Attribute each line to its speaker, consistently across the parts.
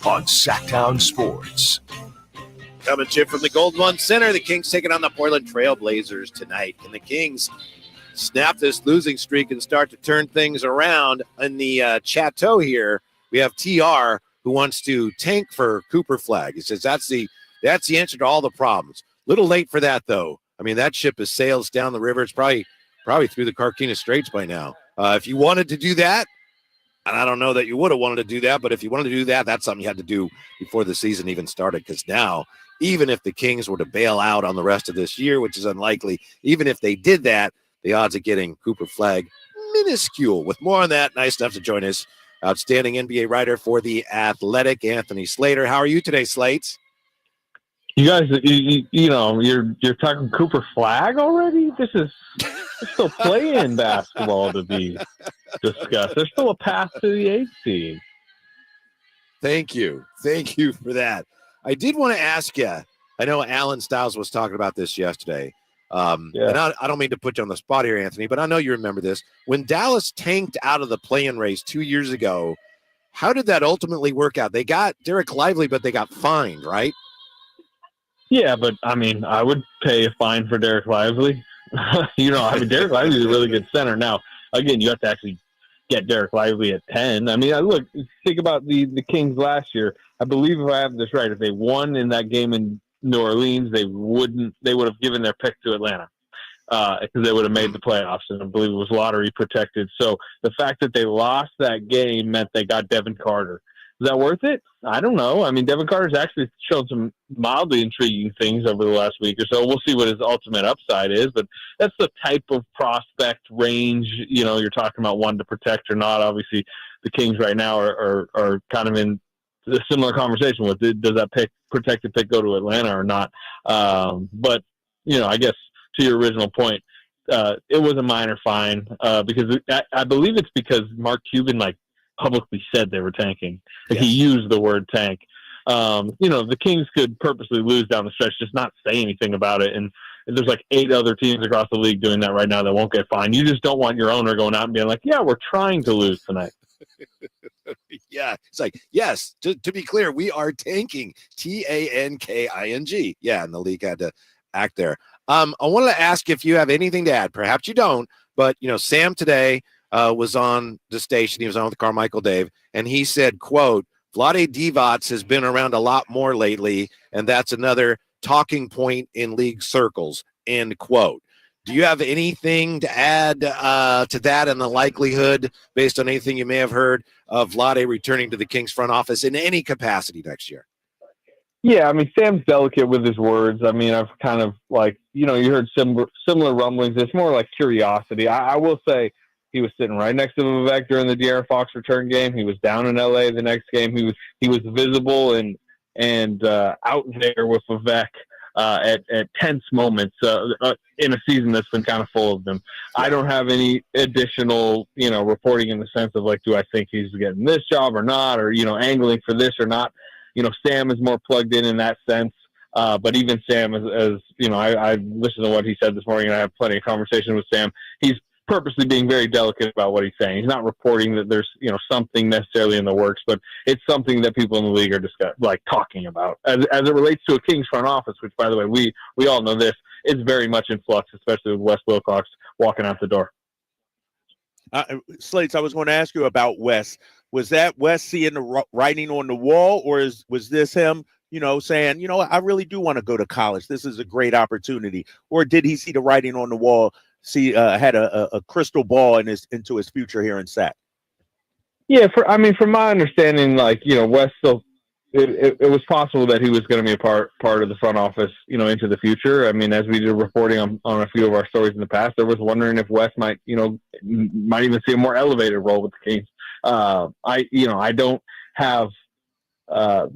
Speaker 1: on Sactown Sports.
Speaker 2: Coming to you from the Gold One Center, the Kings taking on the Portland Trail Blazers tonight. And the Kings snap this losing streak and start to turn things around. In the chateau here, we have TR who wants to tank for Cooper Flagg. He says that's the answer to all the problems. Little late for that, though. I mean, that ship has sails down the river. It's probably through the Carquinez Straits by now. If you wanted to do that, and I don't know that you would have wanted to do that, but if you wanted to do that, that's something you had to do before the season even started. Because now, even if the Kings were to bail out on the rest of this year, which is unlikely, even if they did that, the odds of getting Cooper Flagg, minuscule. With more on that, nice enough to join us, outstanding NBA writer for The Athletic, Anthony Slater. How are you today, Slates?
Speaker 3: You guys, you're talking Cooper Flagg already? There's still playing basketball to be discussed. There's still a path to the 8th seed.
Speaker 2: Thank you for that. I did want to ask you, I know Alan Stiles was talking about this yesterday. And I don't mean to put you on the spot here, Anthony, but I know you remember this. When Dallas tanked out of the play-in race 2 years ago, how did that ultimately work out? They got Derek Lively, but they got fined, right?
Speaker 3: Yeah, but, I mean, I would pay a fine for Derek Lively. Derek Lively is a really good center. Now, again, you have to actually get Derek Lively at 10. I mean, look, think about the Kings last year. I believe if I have this right, if they won in that game in New Orleans, they would have given their pick to Atlanta because they would have made the playoffs, and I believe it was lottery protected. So the fact that they lost that game meant they got Devin Carter. Is that worth it? I don't know. I mean, Devin Carter's actually shown some mildly intriguing things over the last week or so. We'll see what his ultimate upside is, but that's the type of prospect range, you're talking about one to protect or not. Obviously, the Kings right now are kind of in a similar conversation with it. Does that protected pick go to Atlanta or not? But, I guess to your original point, it was a minor fine because I believe it's because Mark Cuban, publicly said they were tanking. He used the word tank. The Kings could purposely lose down the stretch, just not say anything about it. And there's 8 other teams across the league doing that right now that won't get fined. You just don't want your owner going out and being like, yeah, we're trying to lose tonight.
Speaker 2: Yeah. It's yes, to be clear, we are tanking, TANKING. Yeah. And the league had to act there. I wanted to ask if you have anything to add. Perhaps you don't, but Sam today, was on the station. He was on with Carmichael Dave, and he said, quote, Vlade Divac has been around a lot more lately, and that's another talking point in league circles, end quote. Do you have anything to add to that and the likelihood, based on anything you may have heard, of Vlade returning to the Kings front office in any capacity next year?
Speaker 3: Yeah, I mean, Sam's delicate with his words. I mean, I've kind of you heard similar rumblings. It's more like curiosity. I will say, he was sitting right next to Vivek during the De'Aaron Fox return game. He was down in LA the next game. He was visible and out there with Vivek at tense moments in a season that's been kind of full of them. I don't have any additional reporting in the sense of do I think he's getting this job or not, or angling for this or not. Sam is more plugged in that sense. But even Sam, as I listened to what he said this morning, and I have plenty of conversation with Sam. He's purposely being very delicate about what he's saying. He's not reporting that there's something necessarily in the works, but it's something that people in the league are talking about as it relates to a Kings front office, which, by the way, we all know this is very much in flux, especially with Wes Wilcox walking out the door.
Speaker 4: Slates, I was going to ask you about Wes. Was that Wes seeing the writing on the wall, or was this him saying, I really do want to go to college. This is a great opportunity. Or did he see the writing on the wall, had a crystal ball into his future here in Sac?
Speaker 3: Yeah, from my understanding, Wes still, it was possible that he was going to be a part of the front office, into the future. I mean, as we did reporting on a few of our stories in the past, I was wondering if Wes might even see a more elevated role with the Kings. I don't have a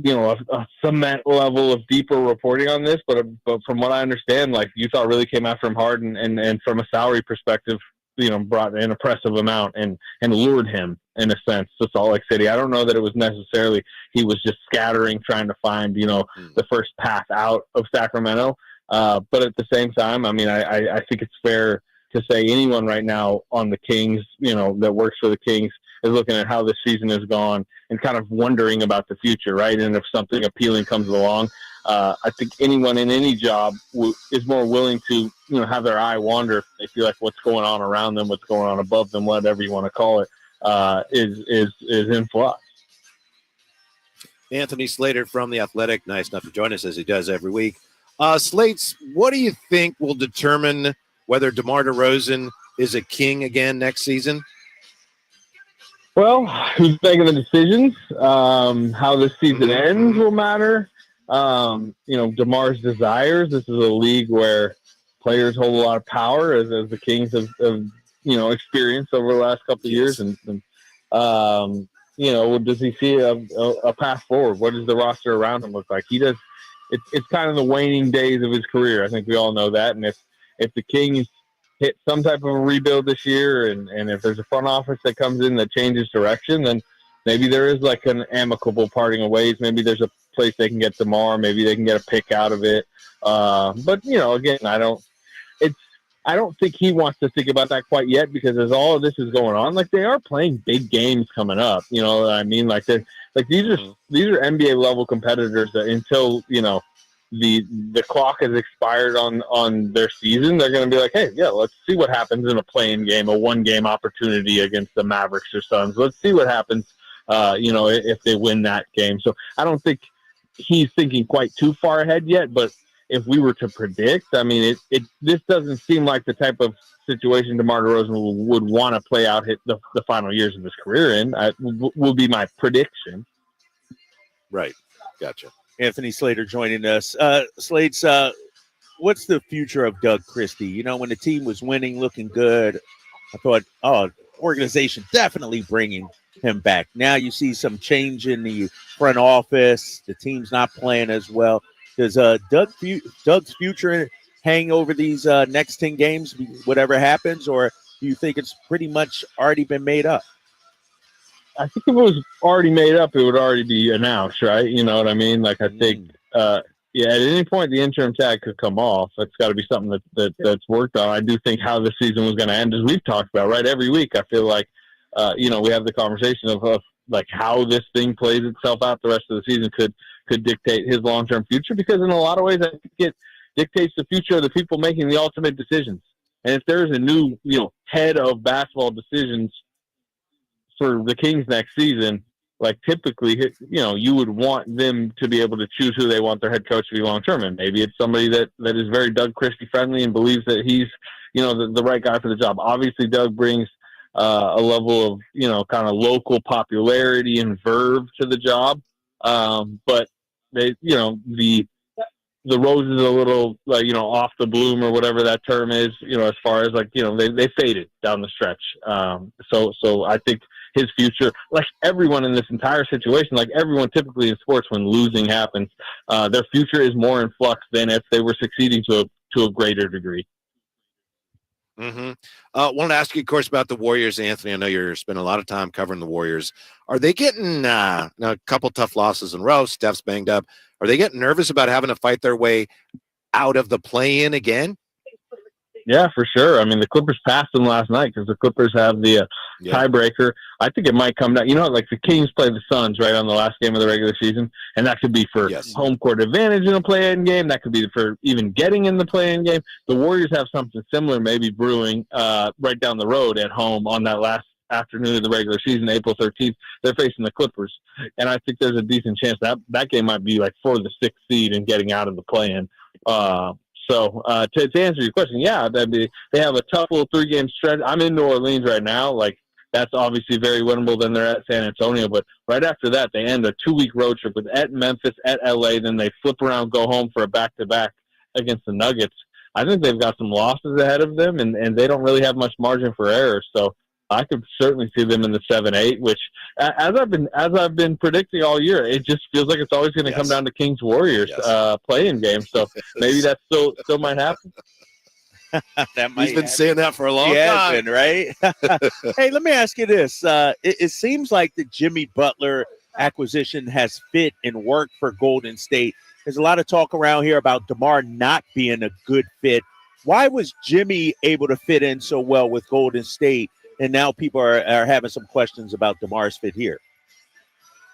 Speaker 3: cement level of deeper reporting on this, but from what I understand, Utah really came after him hard and from a salary perspective, brought an impressive amount and lured him in a sense to Salt Lake City. I don't know that it was necessarily he was just scattering, trying to find, the first path out of Sacramento. But at the same time, I mean, I think it's fair to say anyone right now on the Kings, that works for the Kings, looking at how this season has gone and kind of wondering about the future, right? And if something appealing comes along, I think anyone in any job is more willing to, have their eye wander if they feel like what's going on around them, what's going on above them, whatever you want to call it, is in flux.
Speaker 2: Anthony Slater from The Athletic, nice enough to join us as he does every week. Slates, what do you think will determine whether DeMar DeRozan is a King again next season?
Speaker 3: Well, who's making the decisions? How this season ends will matter. DeMar's desires. This is a league where players hold a lot of power, as the Kings have experienced over the last couple of years. And does he see a path forward? What does the roster around him look like? He does. It's kind of the waning days of his career. I think we all know that. And if the Kings hit some type of a rebuild this year, and if there's a front office that comes in that changes direction, then maybe there is like an amicable parting of ways. Maybe there's a place they can get DeMar. Maybe they can get a pick out of it. But again, I don't think he wants to think about that quite yet, because as all of this is going on, like, they are playing big games coming up. You know what I mean? Like these are NBA level competitors that until the clock has expired on their season, they're going to be like, hey, yeah, let's see what happens in a play-in game, a 1-game opportunity against the Mavericks or Suns. Let's see what happens, if they win that game. So I don't think he's thinking quite too far ahead yet, but if we were to predict, I mean, this doesn't seem like the type of situation DeMar DeRozan would want to play out the final years of his career in. Will be my prediction.
Speaker 2: Right. Gotcha.
Speaker 4: Anthony Slater joining us. Slates, what's the future of Doug Christie? When the team was winning, looking good, I thought, organization definitely bringing him back. Now you see some change in the front office. The team's not playing as well. Does Doug's future hang over these next 10 games, whatever happens, or do you think it's pretty much already been made up?
Speaker 3: I think if it was already made up, it would already be announced, right? You know what I mean? Like, I think, at any point the interim tag could come off. That's got to be something that's worked on. I do think how the season was going to end, as we've talked about, right? Every week, I feel like, we have the conversation of like how this thing plays itself out the rest of the season could dictate his long-term future, because in a lot of ways, I think it dictates the future of the people making the ultimate decisions. And if there's a new, head of basketball decisions for the Kings next season, like, typically, you would want them to be able to choose who they want their head coach to be long-term. And maybe it's somebody that is very Doug Christie friendly and believes that he's, the right guy for the job. Obviously, Doug brings a level of, kind of local popularity and verve to the job. But they, the rose is a little, like, off the bloom, or whatever that term is, as far as, like, they faded down the stretch. So I think his future, like everyone in this entire situation, like everyone typically in sports, when losing happens, their future is more in flux than if they were succeeding to a greater degree.
Speaker 2: Mm-hmm. Wanted to ask you, of course, about the Warriors, Anthony. I know you're spending a lot of time covering the Warriors. Are they getting a couple tough losses in a row? Steph's banged up. Are they getting nervous about having to fight their way out of the play-in again?
Speaker 3: Yeah, for sure. I mean, the Clippers passed them last night because the Clippers have the tiebreaker. I think it might come down. Like the Kings play the Suns right on the last game of the regular season, and that could be for home court advantage in a play-in game. That could be for even getting in the play-in game. The Warriors have something similar maybe brewing right down the road at home on that last afternoon of the regular season, April 13th. They're facing the Clippers, and I think there's a decent chance that game might be like for the 6th seed and getting out of the play-in. So to answer your question, they have a tough little 3-game stretch. I'm in New Orleans right now. Like, that's obviously very winnable. Then they're at San Antonio. But right after that, they end a 2-week road trip at Memphis, at LA. Then they flip around, go home for a back-to-back against the Nuggets. I think they've got some losses ahead of them, and they don't really have much margin for error. So I could certainly see them in the 7-8, which, as I've been predicting all year, it just feels like it's always going to come down to Kings Warriors play-in game. So maybe that still might happen.
Speaker 2: He's been saying that for a long time,
Speaker 4: right? Hey, let me ask you this: it seems like the Jimmy Butler acquisition has fit and worked for Golden State. There's a lot of talk around here about DeMar not being a good fit. Why was Jimmy able to fit in so well with Golden State? and now people are having some questions about DeMar's fit here.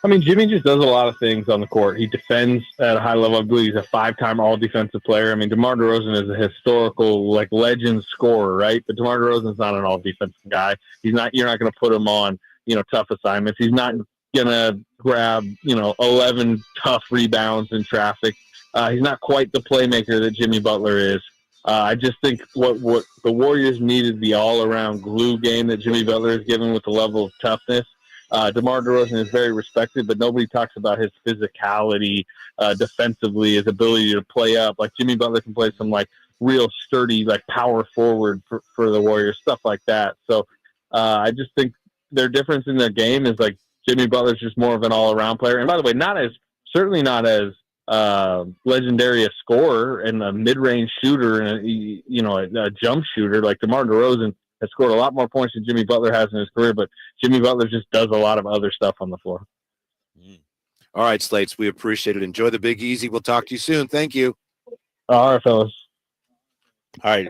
Speaker 3: I mean, Jimmy just does a lot of things on the court. He defends at a high level. I believe he's a 5-time all-defensive player. I mean, DeMar DeRozan is a historical, legend scorer, right? But DeMar DeRozan's not an all-defensive guy. You're not going to put him on, tough assignments. He's not going to grab, 11 tough rebounds in traffic. He's not quite the playmaker that Jimmy Butler is. I just think what the Warriors needed the all-around glue game that Jimmy Butler is given with the level of toughness. DeMar DeRozan is very respected, but nobody talks about his physicality defensively, his ability to play up. Like Jimmy Butler can play some real sturdy, power forward for the Warriors, stuff like that. So I just think their difference in their game is Jimmy Butler's just more of an all-around player. And by the way, certainly not as legendary a scorer and a mid-range shooter and a jump shooter like DeMar DeRozan has scored a lot more points than Jimmy Butler has in his career, but Jimmy Butler just does a lot of other stuff on the floor.
Speaker 2: All right, Slates, we appreciate it. Enjoy the Big Easy. We'll talk to you soon. Thank you.
Speaker 3: All right, fellas.
Speaker 4: All right.